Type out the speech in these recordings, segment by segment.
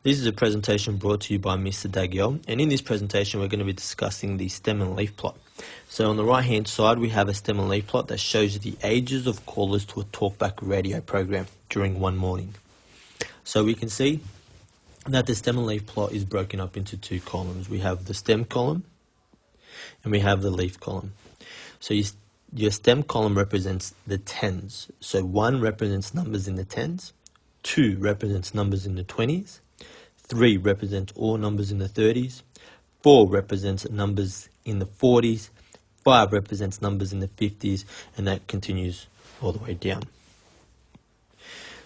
This is a presentation brought to you by Mr. Dagiel, and in this presentation we're going to be discussing the stem and leaf plot. So on the right hand side we have a stem and leaf plot that shows you the ages of callers to a talkback radio program during one morning. So we can see that the stem and leaf plot is broken up into two columns. We have the stem column and we have the leaf column. So your stem column represents the tens. So 1 represents numbers in the tens, 2 represents numbers in the 20s, 3 represents all numbers in the 30s, 4 represents numbers in the 40s, 5 represents numbers in the 50s, and that continues all the way down.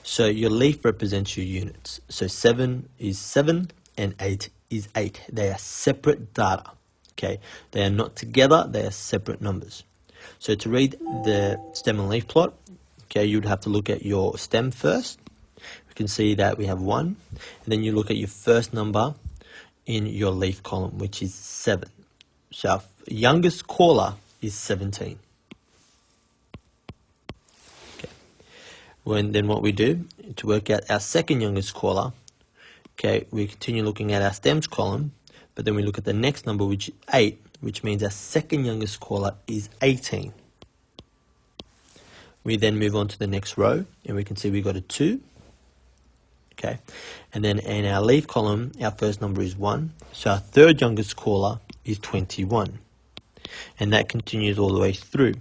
So your leaf represents your units. So 7 is 7 and 8 is 8. They are separate data. Okay, they are not together, they are separate numbers. So to read the stem and leaf plot, okay, you'd have to look at your stem first. You can see that we have 1, and then you look at your first number in your leaf column, which is 7. So our youngest caller is 17. Okay. Then what we do to work out our second youngest caller, okay, we continue looking at our stems column, but then we look at the next number, which is 8, which means our second youngest caller is 18. We then move on to the next row, and we can see we got a 2. Okay, and then in our leaf column, our first number is 1. So our third youngest caller is 21. And that continues all the way through.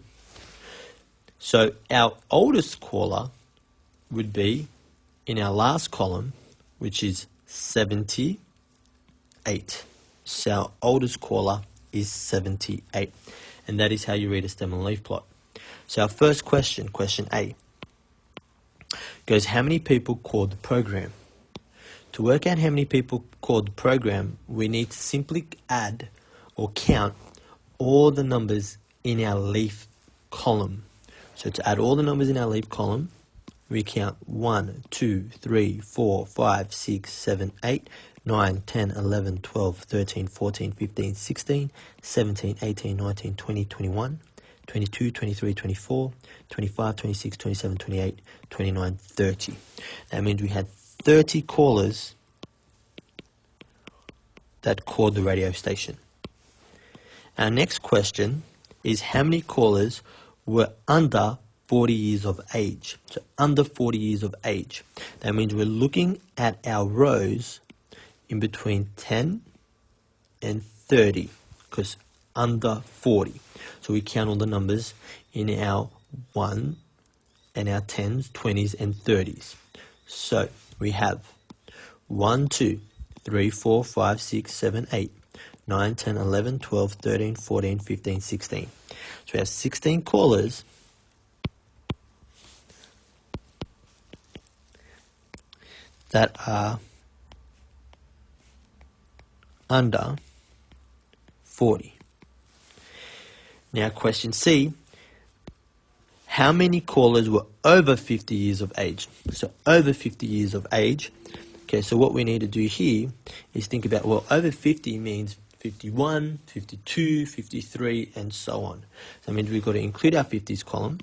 So our oldest caller would be in our last column, which is 78. So our oldest caller is 78. And that is how you read a stem and leaf plot. So our first question, question A, goes, how many people called the program? To work out how many people called the program, we need to simply add or count all the numbers in our leaf column. So to add all the numbers in our leaf column, we count 1, 2, 3, 4, 5, 6, 7, 8, 9, 10, 11, 12, 13, 14, 15, 16, 17, 18, 19, 20, 21, 22, 23, 24, 25, 26, 27, 28, 29, 30. That means we had 30 callers that called the radio station. Our next question is how many callers were under 40 years of age? So under 40 years of age. That means we're looking at our rows in between 10 and 30 because under 40. So we count all the numbers in our 1 and our 10s, 20s and 30s. So we have 1, 2, 3, 4, 5, 6, 7, 8, 9, 10, 11, 12, 13, 14, 15, 16. So we have 16 callers that are under 40. Now question C, how many callers were over 50 years of age? So over 50 years of age. Okay, so what we need to do here is think about, well, over 50 means 51, 52, 53, and so on. So that means we've got to include our 50s column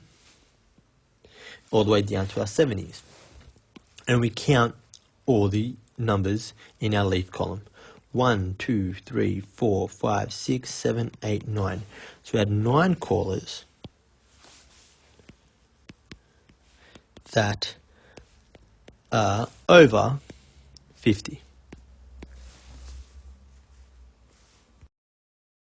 all the way down to our 70s. And we count all the numbers in our leaf column. 1, 2, 3, 4, 5, 6, 7, 8, 9. So we had 9 callers that are over 50.